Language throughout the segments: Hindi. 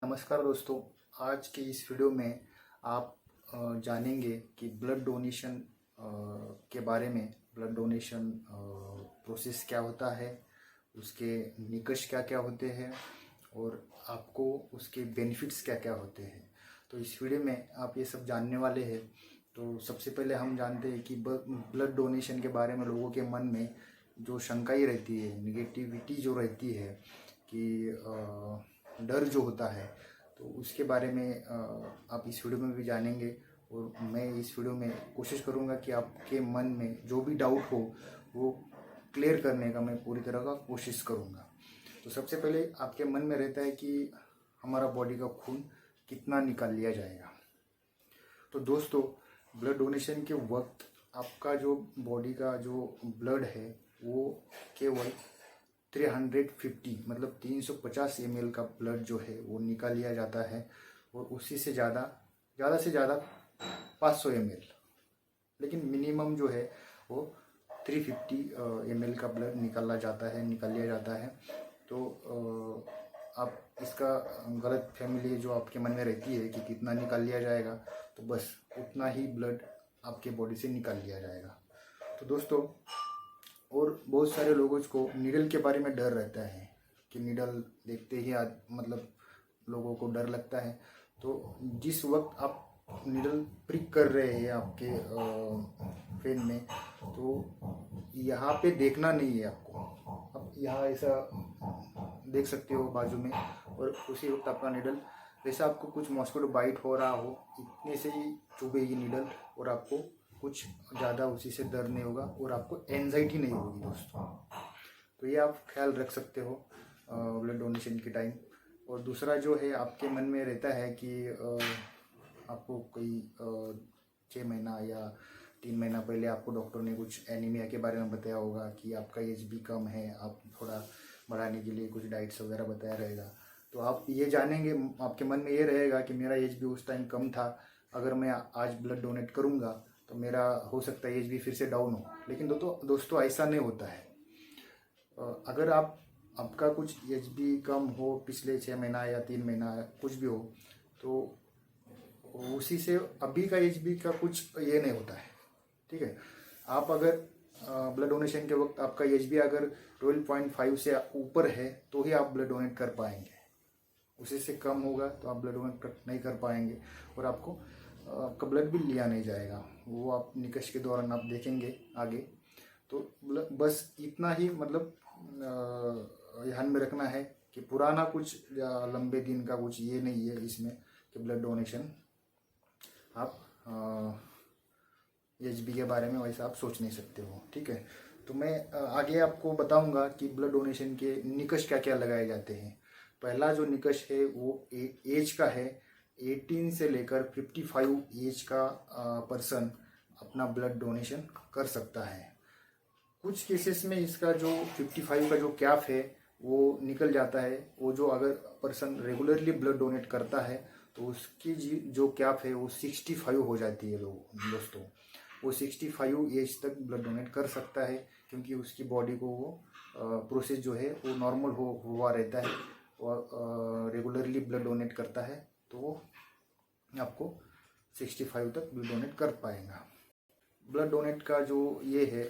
नमस्कार दोस्तों। आज के इस वीडियो में आप जानेंगे कि ब्लड डोनेशन के बारे में। ब्लड डोनेशन प्रोसेस क्या होता है, उसके निकष क्या क्या होते हैं और आपको उसके बेनिफिट्स क्या क्या होते हैं। तो इस वीडियो में आप ये सब जानने वाले हैं। तो सबसे पहले हम जानते हैं कि ब्लड डोनेशन के बारे में लोगों के मन में जो शंकाएं रहती है, निगेटिविटी जो रहती है कि डर जो होता है, तो उसके बारे में आप इस वीडियो में भी जानेंगे। और मैं इस वीडियो में कोशिश करूंगा कि आपके मन में जो भी डाउट हो वो क्लियर करने का मैं पूरी तरह का कोशिश करूंगा। तो सबसे पहले आपके मन में रहता है कि हमारा बॉडी का खून कितना निकाल लिया जाएगा। तो दोस्तों, ब्लड डोनेशन के वक्त आपका जो बॉडी का जो ब्लड है वो केवल 350 मतलब 350 ml का ब्लड जो है वो निकाल लिया जाता है। और उसी से ज़्यादा से ज़्यादा 500 ml, लेकिन मिनिमम जो है वो 350 ml का ब्लड निकाल लिया जाता है। तो आप इसका गलत फैमिली जो आपके मन में रहती है कि कितना निकाल लिया जाएगा, तो बस उतना ही ब्लड आपके बॉडी से निकाल लिया जाएगा। तो दोस्तों, और बहुत सारे लोगों को नीडल के बारे में डर रहता है कि नीडल देखते ही मतलब लोगों को डर लगता है। तो जिस वक्त आप नीडल प्रिक कर रहे हैं आपके पेन में, तो यहाँ पे देखना नहीं है आपको। आप यहाँ ऐसा देख सकते हो बाजू में, और उसी वक्त आपका नीडल जैसा आपको कुछ मॉस्किटो बाइट हो रहा हो, इतने से ही चुभेगी नीडल और आपको कुछ ज़्यादा उसी से दर्द नहीं होगा और आपको एंजाइटी नहीं होगी दोस्तों। तो ये आप ख्याल रख सकते हो ब्लड डोनेशन के टाइम। और दूसरा जो है आपके मन में रहता है कि आपको कोई 6 महीना या 3 महीना पहले आपको डॉक्टर ने कुछ एनीमिया के बारे में बताया होगा कि आपका एचबी कम है, आप थोड़ा बढ़ाने के लिए कुछ डाइट्स वगैरह बताया रहेगा। तो आप ये जानेंगे, आपके मन में ये रहेगा कि मेरा एचबी उस टाइम कम था, अगर मैं आज ब्लड डोनेट करूँगा तो मेरा हो सकता है एचबी फिर से डाउन हो। लेकिन दोस्तों ऐसा नहीं होता है। अगर आपका कुछ एचबी कम हो, पिछले 6 महीना या 3 महीना कुछ भी हो, तो उसी से अभी का एचबी का कुछ ये नहीं होता है। ठीक है, आप अगर ब्लड डोनेशन के वक्त आपका एचबी अगर 12.5 से ऊपर है तो ही आप ब्लड डोनेट कर पाएंगे। उसी से कम होगा तो आप ब्लड डोनेट नहीं कर पाएंगे और आपका ब्लड भी लिया नहीं जाएगा। वो आप निकष के दौरान आप देखेंगे आगे। तो बस इतना ही मतलब ध्यान में रखना है कि पुराना कुछ या लंबे दिन का कुछ ये नहीं है इसमें कि ब्लड डोनेशन आप एचबी के बारे में वैसा आप सोच नहीं सकते हो। ठीक है, तो मैं आगे आपको बताऊंगा कि ब्लड डोनेशन के निकष क्या क्या लगाए जाते हैं। पहला जो निकष है वो एज का है। 18 से लेकर 55 एज का पर्सन अपना ब्लड डोनेशन कर सकता है। कुछ केसेस में इसका जो 55 का जो कैप है वो निकल जाता है। वो जो अगर पर्सन रेगुलरली ब्लड डोनेट करता है तो उसकी जो कैप है वो 65 हो जाती है दोस्तों। वो 65 एज तक ब्लड डोनेट कर सकता है, क्योंकि उसकी बॉडी को वो प्रोसेस जो है वो नॉर्मल हुआ रहता है और रेगुलरली ब्लड डोनेट करता है, तो वो आपको 65 तक ब्लड डोनेट कर पाएगा। ब्लड डोनेट का जो ये है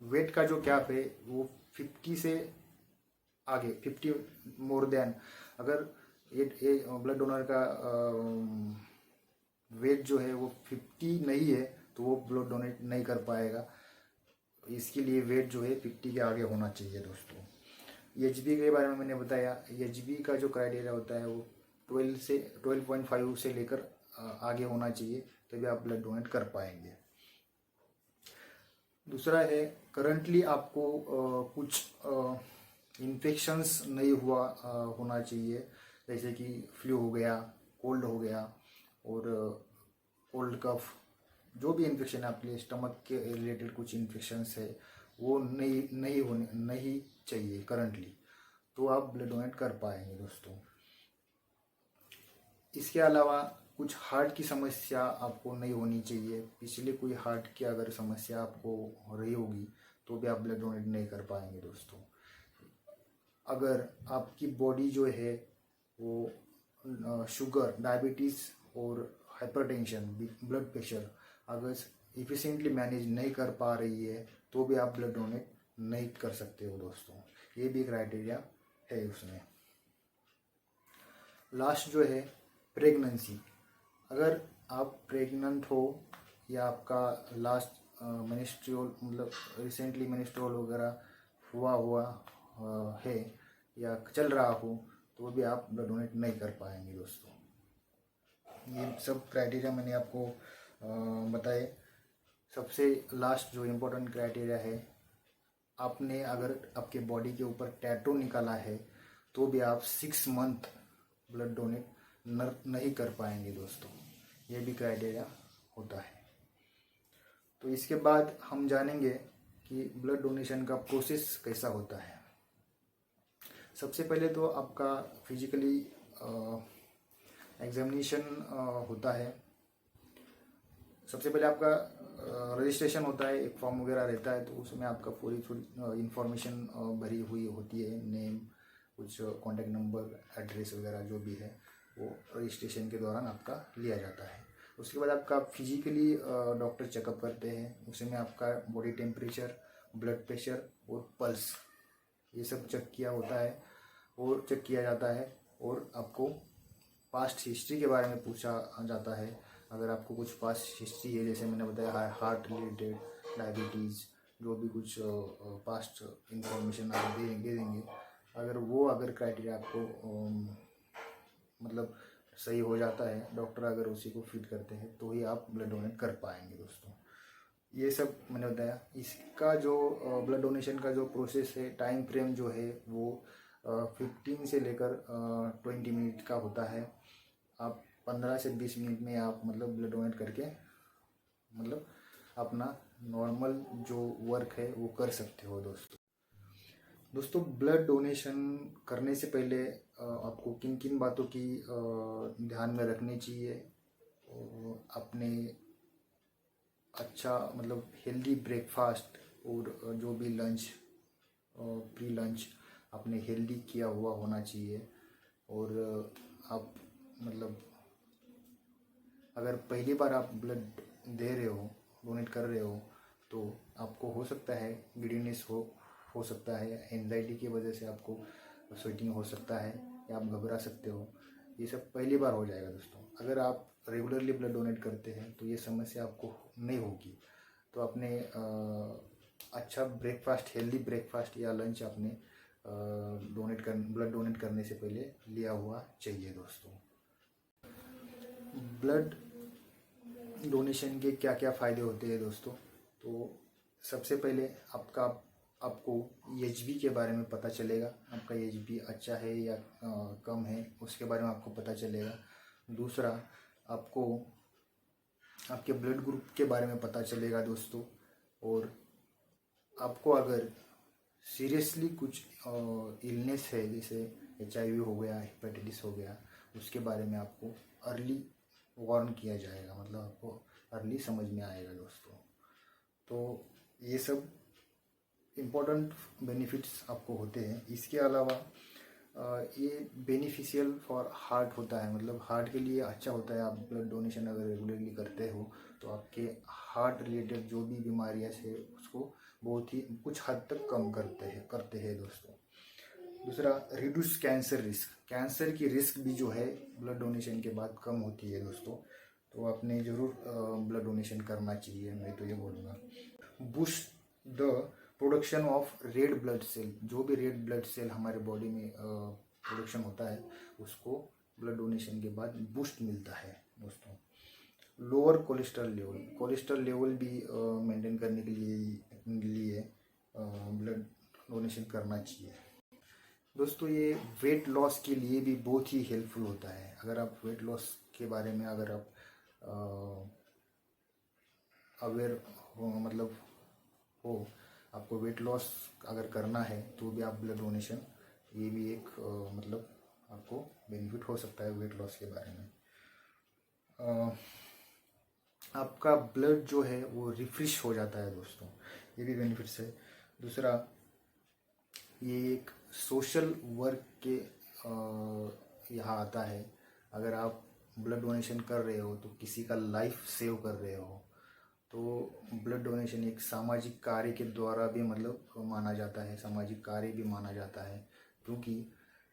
वेट का जो कैप है वो 50 से आगे, 50 मोर देन, अगर ये ब्लड डोनर का वेट जो है वो 50 नहीं है तो वो ब्लड डोनेट नहीं कर पाएगा। इसके लिए वेट जो है 50 के आगे होना चाहिए दोस्तों। एचबी के बारे में मैंने बताया। एचबी का जो क्राइटेरिया होता है वो 12.5 से लेकर आगे होना चाहिए, तभी आप ब्लड डोनेट कर पाएंगे। दूसरा है, करंटली आपको कुछ इन्फेक्शंस नहीं होना चाहिए, जैसे कि फ्लू हो गया, कोल्ड हो गया और कोल्ड कफ, जो भी इन्फेक्शन है आपके स्टमक के रिलेटेड कुछ इन्फेक्शंस है वो नहीं चाहिए करंटली, तो आप ब्लड डोनेट कर पाएंगे दोस्तों। इसके अलावा कुछ हार्ट की समस्या आपको नहीं होनी चाहिए। पिछले कोई हार्ट की अगर समस्या आपको हो रही होगी तो भी आप ब्लड डोनेट नहीं कर पाएंगे दोस्तों। अगर आपकी बॉडी जो है वो शुगर, डायबिटीज़ और हाइपरटेंशन, ब्लड प्रेशर अगर इफ़िशिएंटली मैनेज नहीं कर पा रही है तो भी आप ब्लड डोनेट नहीं कर सकते हो दोस्तों। ये भी क्राइटेरिया है उसमें। लास्ट जो है प्रेगनेंसी, अगर आप प्रेग्नेंट हो या आपका लास्ट मिनिस्ट्रियल मतलब रिसेंटली मिनिस्ट्रियल वगैरह हुआ है या चल रहा हो तो भी आप ब्लड डोनेट नहीं कर पाएंगे दोस्तों। ये सब क्राइटेरिया मैंने आपको बताए। सबसे लास्ट जो इम्पोर्टेंट क्राइटेरिया है, आपने अगर आपके बॉडी के ऊपर टैटू निकाला है तो भी आप 6 मंथ ब्लड डोनेट नहीं कर पाएंगे दोस्तों। ये भी क्राइटेरिया होता है। तो इसके बाद हम जानेंगे कि ब्लड डोनेशन का प्रोसेस कैसा होता है। सबसे पहले तो आपका फिजिकली एग्जामिनेशन होता है। सबसे पहले आपका रजिस्ट्रेशन होता है, एक फॉर्म वगैरह रहता है तो उसमें आपका पूरी इंफॉर्मेशन भरी हुई होती है, नेम, कुछ कॉन्टैक्ट नंबर, एड्रेस वगैरह जो भी है वो रजिस्ट्रेशन के दौरान आपका लिया जाता है। उसके बाद आपका फिजिकली डॉक्टर चेकअप करते हैं, उसमें आपका बॉडी टेम्परेचर, ब्लड प्रेशर और पल्स ये सब चेक किया होता है और चेक किया जाता है। और आपको पास्ट हिस्ट्री के बारे में पूछा जाता है। अगर आपको कुछ पास्ट हिस्ट्री है, जैसे मैंने बताया हार्ट रिलेटेड, डायबिटीज़, जो भी कुछ पास्ट इंफॉर्मेशन आप देंगे, अगर क्राइटेरिया आपको मतलब सही हो जाता है, डॉक्टर अगर उसी को फिट करते हैं तो ही आप ब्लड डोनेट कर पाएंगे दोस्तों। ये सब मैंने बताया। इसका जो ब्लड डोनेशन का जो प्रोसेस है, टाइम फ्रेम जो है वो 15 से लेकर 20 मिनट का होता है। आप 15 से 20 मिनट में आप मतलब ब्लड डोनेट करके मतलब अपना नॉर्मल जो वर्क है वो कर सकते हो दोस्तों। ब्लड डोनेशन करने से पहले आपको किन किन बातों की ध्यान में रखनी चाहिए। अपने अच्छा मतलब हेल्दी ब्रेकफास्ट और जो भी लंच, प्री लंच आपने हेल्दी किया हुआ होना चाहिए। और आप मतलब अगर पहली बार आप ब्लड दे रहे हो, डोनेट कर रहे हो, तो आपको हो सकता है गिडीनेस हो सकता है, एंजाइटी की वजह से आपको स्वेटिंग हो सकता है या आप घबरा सकते हो। ये सब पहली बार हो जाएगा दोस्तों। अगर आप रेगुलरली ब्लड डोनेट करते हैं तो ये समस्या आपको नहीं होगी। तो आपने अच्छा ब्रेकफास्ट, हेल्दी ब्रेकफास्ट या लंच आपने ब्लड डोनेट करने से पहले लिया हुआ चाहिए दोस्तों। ब्लड डोनेशन के क्या क्या फ़ायदे होते हैं दोस्तों। तो सबसे पहले आपको एचबी के बारे में पता चलेगा। आपका एचबी अच्छा है या कम है उसके बारे में आपको पता चलेगा। दूसरा, आपको आपके ब्लड ग्रुप के बारे में पता चलेगा दोस्तों। और आपको अगर सीरियसली कुछ इलनेस है, जैसे HIV हो गया, हेपेटाइटिस हो गया, उसके बारे में आपको अर्ली वार्न किया जाएगा, मतलब आपको अर्ली समझ में आएगा दोस्तों। तो ये सब इम्पोर्टेंट बेनिफिट्स आपको होते हैं। इसके अलावा ये बेनिफिशियल फॉर हार्ट होता है, मतलब हार्ट के लिए अच्छा होता है। आप ब्लड डोनेशन अगर रेगुलरली करते हो तो आपके हार्ट रिलेटेड जो भी बीमारियां है उसको बहुत ही कुछ हद तक कम करते हैं दोस्तों। दूसरा, रिड्यूस कैंसर रिस्क, कैंसर की रिस्क भी जो है ब्लड डोनेशन के बाद कम होती है दोस्तों। तो आपने ज़रूर ब्लड डोनेशन करना चाहिए, मैं तो ये बोलूँगा। Boost the production of red blood cell, जो भी रेड ब्लड सेल हमारे बॉडी में प्रोडक्शन होता है उसको ब्लड डोनेशन के बाद बूस्ट मिलता है दोस्तों। लोअर कोलेस्ट्रॉल लेवल भी मेंटेन करने के लिए ब्लड डोनेशन करना चाहिए दोस्तों। ये वेट लॉस के लिए भी बहुत ही हेल्पफुल होता है। अगर आप वेट लॉस के बारे में अगर आप अवेयर हो, आपको वेट लॉस अगर करना है तो भी आप ब्लड डोनेशन, ये भी एक मतलब आपको बेनिफिट हो सकता है वेट लॉस के बारे में। आपका ब्लड जो है वो रिफ्रेश हो जाता है दोस्तों, ये भी बेनिफिट्स है। दूसरा, ये एक सोशल वर्क के यहाँ आता है। अगर आप ब्लड डोनेशन कर रहे हो तो किसी का लाइफ सेव कर रहे हो। तो ब्लड डोनेशन एक सामाजिक कार्य के द्वारा भी मतलब माना जाता है, सामाजिक कार्य भी माना जाता है, क्योंकि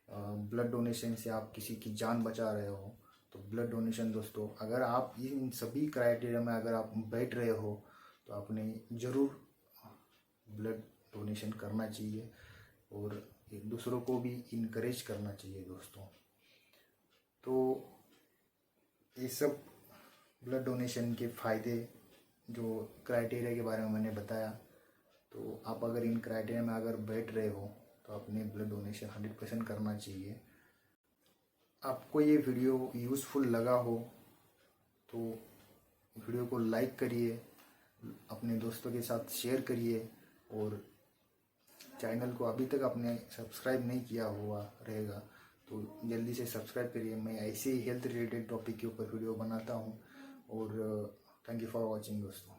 ब्लड डोनेशन से आप किसी की जान बचा रहे हो। तो ब्लड डोनेशन दोस्तों, अगर आप इन सभी क्राइटेरिया में अगर आप बैठ रहे हो तो आपने ज़रूर ब्लड डोनेशन करना चाहिए और एक दूसरों को भी इनकरेज करना चाहिए दोस्तों। तो ये सब ब्लड डोनेशन के फ़ायदे जो क्राइटेरिया के बारे में मैंने बताया। तो आप अगर इन क्राइटेरिया में अगर बैठ रहे हो तो अपने ब्लड डोनेशन 100% करना चाहिए। आपको ये वीडियो यूज़फुल लगा हो तो वीडियो को लाइक करिए, अपने दोस्तों के साथ शेयर करिए, और चैनल को अभी तक आपने सब्सक्राइब नहीं किया हुआ रहेगा तो जल्दी से सब्सक्राइब करिए। मैं ऐसे ही हेल्थ रिलेटेड टॉपिक के ऊपर वीडियो बनाता हूँ। और थैंक यू फॉर वॉचिंग दोस्तों।